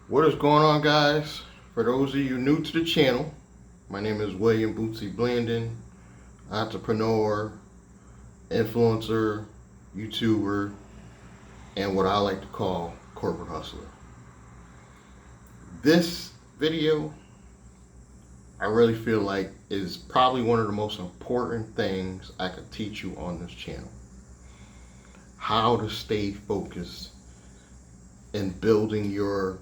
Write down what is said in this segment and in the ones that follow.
What is going on, guys? For those of you new to the channel, my name is William Bootsy Blandon, entrepreneur, influencer, YouTuber, and what I like to call corporate hustler. This video, I really feel like is probably one of the most important things I could teach you on this channel. How to stay focused in building your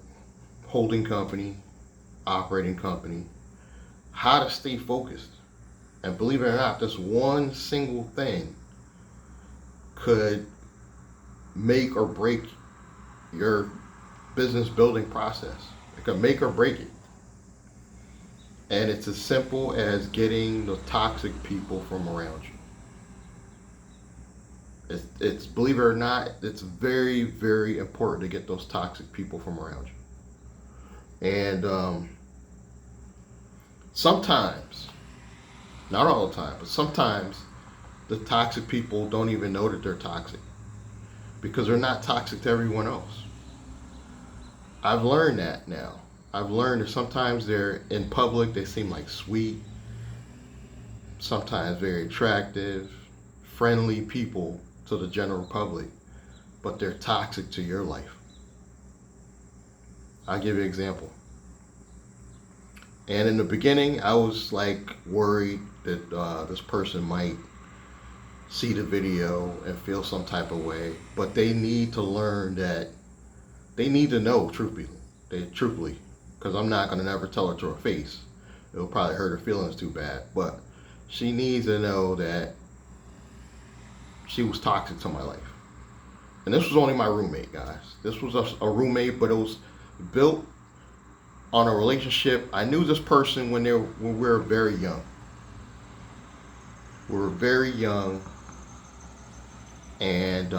holding company, operating company, how to stay focused. And believe it or not, this one single thing could make or break your business building process. It could make or break it. And it's as simple as getting the toxic people from around you. It's believe it or not, it's very, very important to get those toxic people from around you. And sometimes, not all the time, but sometimes the toxic people don't even know that they're toxic because they're not toxic to everyone else. I've learned that now. I've learned that sometimes they're in public, they seem like sweet, sometimes very attractive, friendly people to the general public, but they're toxic to your life. I'll give you an example. And in the beginning, I was like worried that this person might see the video and feel some type of way, but they need to learn that they need to know truthfully, because I'm not going to never tell her to her face. It'll probably hurt her feelings too bad, but she needs to know that she was toxic to my life. And this was only my roommate, guys. This was a roommate, but it was built on a relationship. I knew this person when we were very young. We were very young, and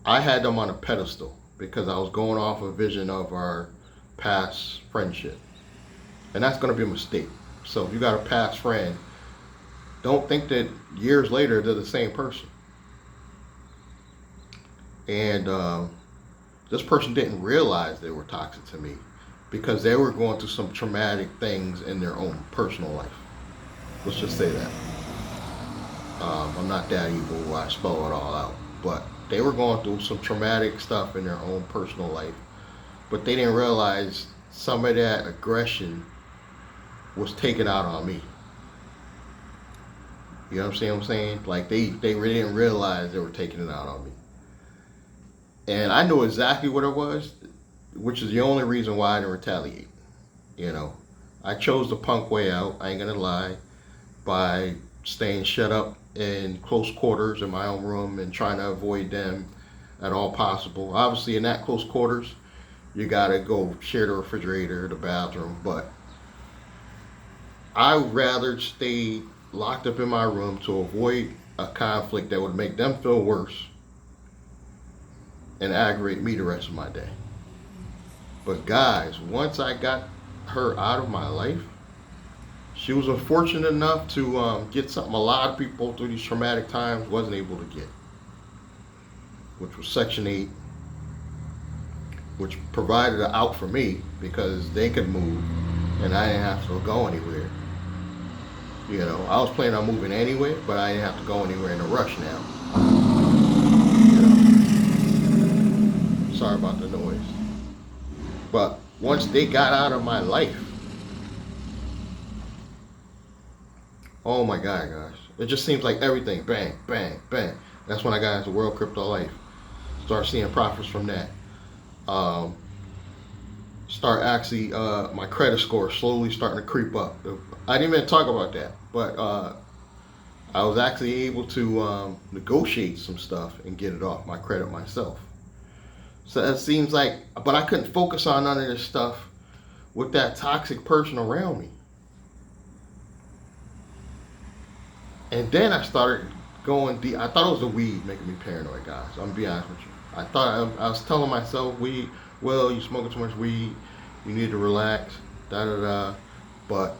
I had them on a pedestal because I was going off a vision of our past friendship, and that's going to be a mistake. So if you got a past friend, don't think that years later they're the same person. And this person didn't realize they were toxic to me because they were going through some traumatic things in their own personal life. Let's just say that. I'm not that evil, I spell it all out. But they were going through some traumatic stuff in their own personal life. But they didn't realize some of that aggression was taken out on me. You know what I'm saying? Like they really didn't realize they were taking it out on me. And I knew exactly what it was, which is the only reason why I didn't retaliate. You know, I chose the punk way out, I ain't gonna lie, by staying shut up in close quarters in my own room and trying to avoid them at all possible. Obviously, in that close quarters, you gotta go share the refrigerator, the bathroom, but I would rather stay locked up in my room to avoid a conflict that would make them feel worse and aggravate me the rest of my day. But guys, once I got her out of my life, she was unfortunate enough to get something a lot of people through these traumatic times wasn't able to get, which was Section 8, which provided an out for me because they could move and I didn't have to go anywhere. You know, I was planning on moving anyway, but I didn't have to go anywhere in a rush now. Sorry about the noise. But once they got out of my life, oh my God, guys. It just seems like everything, bang, bang, bang. That's when I got into World Crypto Life. Start seeing profits from that. Start actually, my credit score slowly starting to creep up. I didn't even talk about that, but I was actually able to negotiate some stuff and get it off my credit myself. So it seems like, but I couldn't focus on none of this stuff with that toxic person around me. And then I started going deep. I thought it was the weed making me paranoid, guys. I'm gonna be honest with you. I was telling myself, weed, well, you smoking too much weed, you need to relax, da da da. But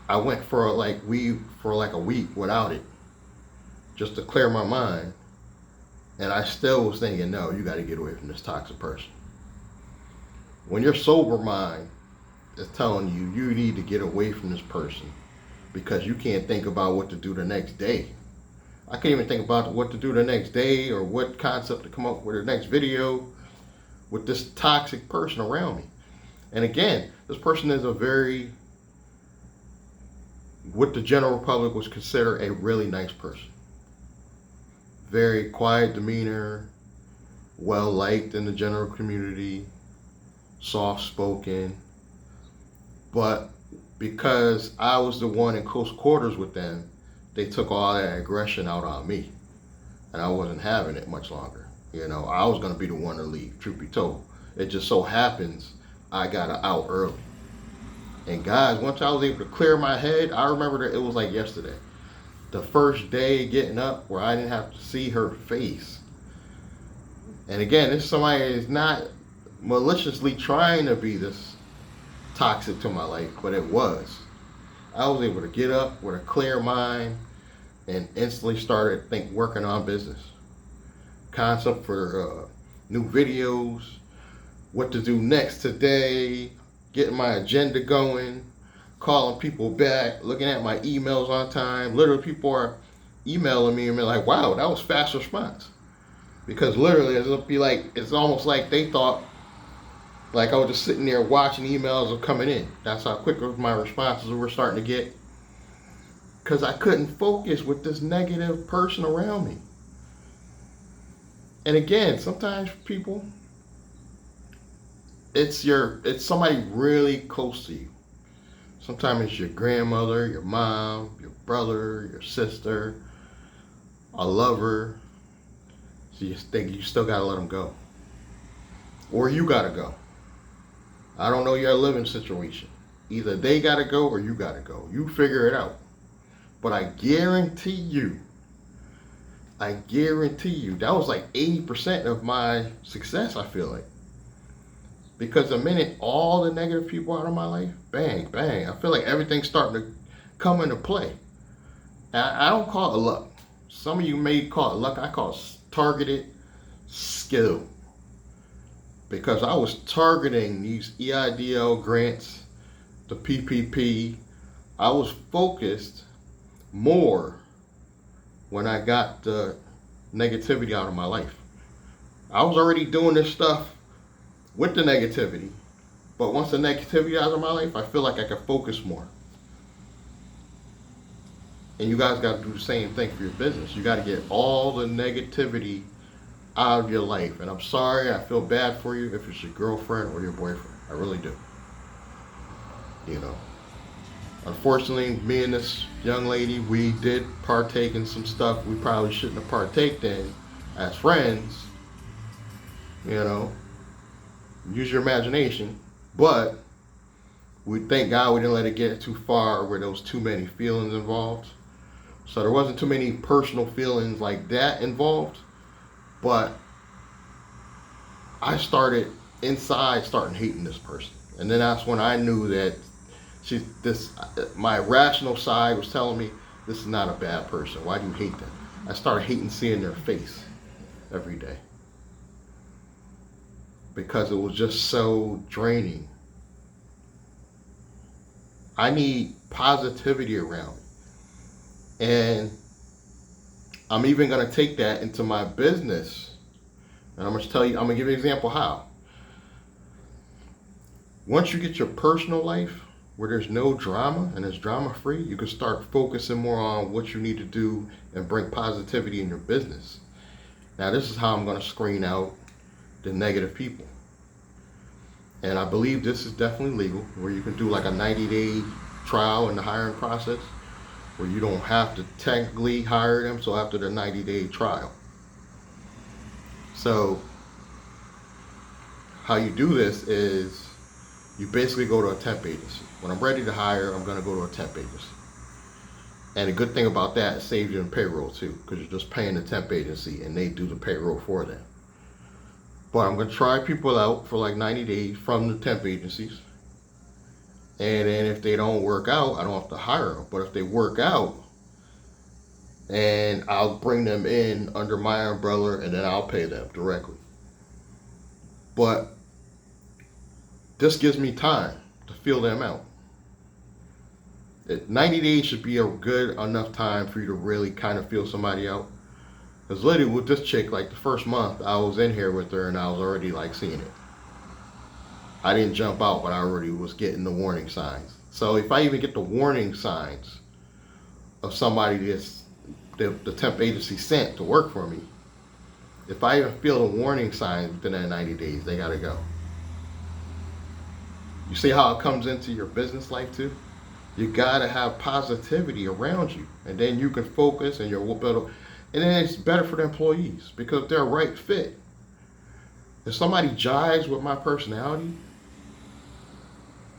I went for weed for like a week without it, just to clear my mind. And I still was thinking, no, you got to get away from this toxic person. when your sober mind is telling you you need to get away from this person because you can't think about what to do the next day. I can't even think about what to do the next day or what concept to come up with the next video with this toxic person around me. And again, this person is a very, what the general public would consider a really nice person. Very quiet demeanor, well liked in the general community, soft spoken. But because I was the one in close quarters with them, they took all that aggression out on me. And I wasn't having it much longer. You know, I was going to be the one to leave, truth be told. It just so happens I got out early. And guys, once I was able to clear my head, I remember that it was like yesterday. The first day getting up where I didn't have to see her face. And again, this is somebody that is not maliciously trying to be this toxic to my life, but it was. I was able to get up with a clear mind and instantly started working on business. Concept for new videos, what to do next today, getting my agenda going, calling people back, looking at my emails on time. Literally, people are emailing me and be like, wow, that was fast response. Because literally, it's almost like they thought like I was just sitting there watching emails are coming in. That's how quick my responses were starting to get. Because I couldn't focus with this negative person around me. And again, sometimes people, it's somebody really close to you. Sometimes it's your grandmother, your mom, your brother, your sister, a lover. So you think you still gotta let them go. Or you gotta go. I don't know your living situation. Either they gotta go or you gotta go. You figure it out. But I guarantee you, that was like 80% of my success, I feel like. Because the minute all the negative people out of my life, bang, bang, I feel like everything's starting to come into play. And I don't call it luck. Some of you may call it luck. I call it targeted skill. Because I was targeting these EIDL grants, the PPP. I was focused more when I got the negativity out of my life. I was already doing this stuff with the negativity, but once the negativity out of my life, I feel like I can focus more. And you guys got to do the same thing for your business. You got to get all the negativity out of your life. And I'm sorry, I feel bad for you if it's your girlfriend or your boyfriend. I really do. You know. Unfortunately, me and this young lady, we did partake in some stuff we probably shouldn't have partaked in as friends. You know, use your imagination. But we thank God we didn't let it get too far where there was too many feelings involved. So there wasn't too many personal feelings like that involved. But I started hating this person. And then that's when I knew that my rational side was telling me, this is not a bad person. Why do you hate them? I started hating seeing their face every day. Because it was just so draining. I need positivity around me. And I'm even going to take that into my business. And I'm going to give you an example how. Once you get your personal life where there's no drama and it's drama free, you can start focusing more on what you need to do and bring positivity in your business. Now, this is how I'm going to screen out the negative people. And I believe this is definitely legal, where you can do like a 90-day trial in the hiring process, where you don't have to technically hire them so after the 90-day trial. So how you do this is you basically go to a temp agency. When I'm ready to hire, I'm going to go to a temp agency. And the good thing about that, it saves you in payroll too, because you're just paying the temp agency and they do the payroll for them. But I'm going to try people out for like 90 days from the temp agencies. And then if they don't work out, I don't have to hire them. But if they work out, and I'll bring them in under my umbrella and then I'll pay them directly. But This gives me time to feel them out. 90 days should be a good enough time for you to really kind of feel somebody out. Because literally with this chick, like the first month I was in here with her and I was already like seeing it. I didn't jump out, but I already was getting the warning signs. So if I even get the warning signs of somebody that's the temp agency sent to work for me, if I even feel the warning signs within that 90 days, they gotta go. You see how it comes into your business life too? You gotta have positivity around you, and then you can focus, and you're better. And then it's better for the employees because they're a right fit. If somebody jives with my personality,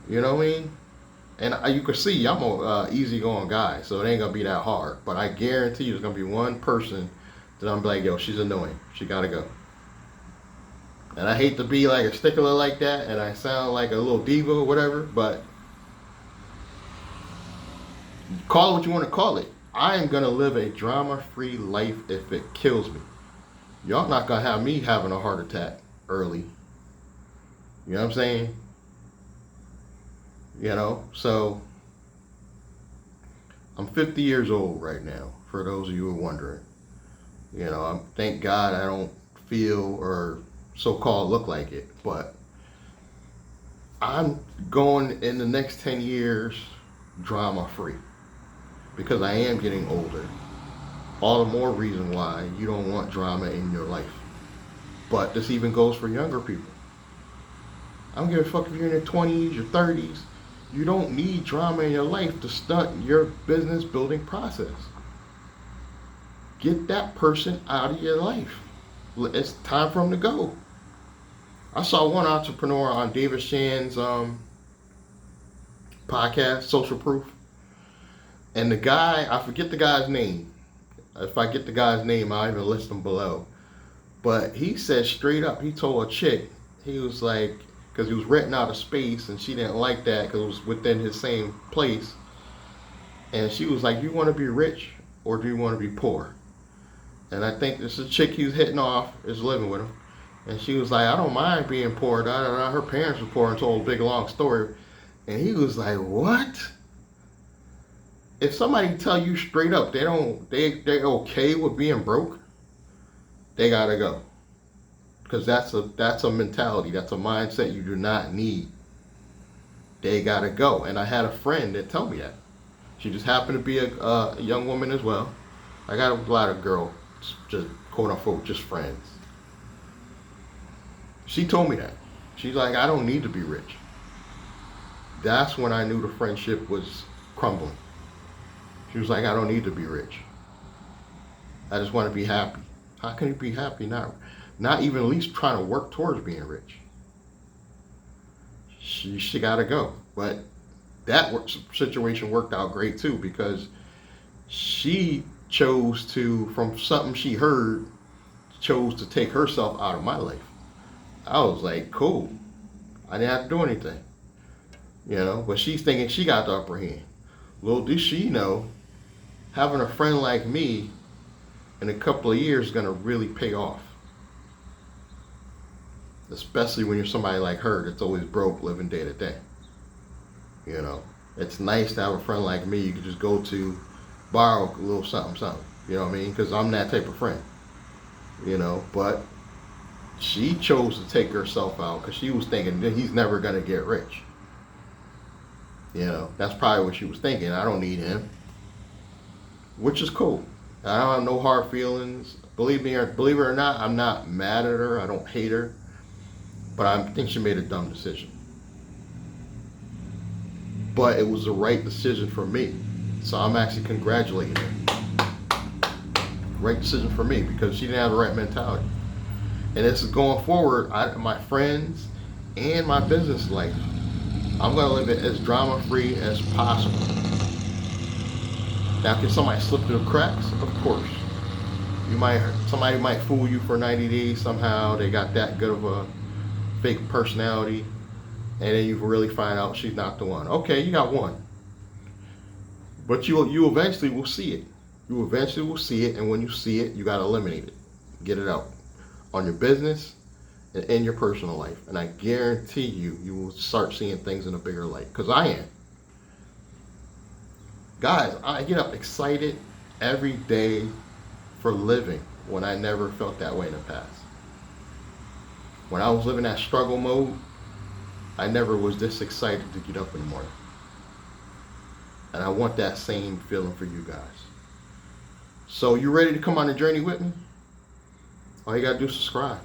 you know what I mean? And you can see I'm a easygoing guy, so it ain't gonna be that hard. But I guarantee you, there's gonna be one person that I'm like, yo, she's annoying. She gotta go. And I hate to be like a stickler like that, and I sound like a little diva or whatever, but call it what you want to call it. I am gonna live a drama-free life if it kills me. Y'all not gonna have me having a heart attack early. You know what I'm saying? You know, so I'm 50 years old right now, for those of you who are wondering. You know, thank God I don't feel or so-called look like it, but I'm going in the next 10 years drama-free because I am getting older. All the more reason why you don't want drama in your life. But this even goes for younger people. I don't give a fuck if you're in your 20s, your 30s. You don't need drama in your life to stunt your business building process. Get that person out of your life. It's time for them to go. I saw one entrepreneur on David Shan's podcast, Social Proof. And the guy, I forget the guy's name. If I get the guy's name, I'll even list him below. But he said straight up, he told a chick, he was like, because he was renting out a space and she didn't like that because it was within his same place. And she was like, do you want to be rich or do you want to be poor? And I think this is a chick he was hitting off, is living with him. And she was like, I don't mind being poor. Da, da, da. Her parents were poor and told a big long story. And he was like, what? If somebody tell you straight up they're okay with being broke, they gotta go. Because that's a mentality, that's a mindset you do not need. They gotta go. And I had a friend that told me that. She just happened to be a young woman as well. I got a lot of girls, just quote unquote, just friends. She told me that. She's like, I don't need to be rich. That's when I knew the friendship was crumbling. She was like, I don't need to be rich. I just want to be happy. How can you be happy? Not even at least trying to work towards being rich. She got to go. But that situation worked out great too because she chose to, from something she heard, chose to take herself out of my life. I was like, cool. I didn't have to do anything. You know, but she's thinking she got the upper hand. Little does she know, having a friend like me in a couple of years is going to really pay off. Especially when you're somebody like her that's always broke, living day to day. You know, it's nice to have a friend like me you can just go to, borrow a little something, something. You know what I mean? Because I'm that type of friend. You know, but she chose to take herself out because she was thinking that he's never going to get rich. You know, that's probably what she was thinking. I don't need him. Which is cool. I don't have no hard feelings. Believe it or not, I'm not mad at her. I don't hate her. But I think she made a dumb decision. But it was the right decision for me. So I'm actually congratulating her. Right decision for me because she didn't have the right mentality. And this is going forward, my friends and my business life, I'm going to live it as drama-free as possible. Now, can somebody slip through the cracks? Of course. Somebody might fool you for 90 days somehow. They got that good of a fake personality. And then you really find out she's not the one. Okay, you got one. But you eventually will see it. You eventually will see it. And when you see it, you got to eliminate it. Get it out. On your business in your personal life. And I guarantee you, you will start seeing things in a bigger light. Because I am. Guys, I get up excited every day for living when I never felt that way in the past. When I was living that struggle mode, I never was this excited to get up in the morning. And I want that same feeling for you guys. So you ready to come on the journey with me? All you gotta do is subscribe.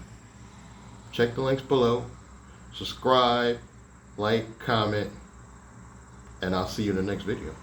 Check the links below. Subscribe, like, comment, and I'll see you in the next video.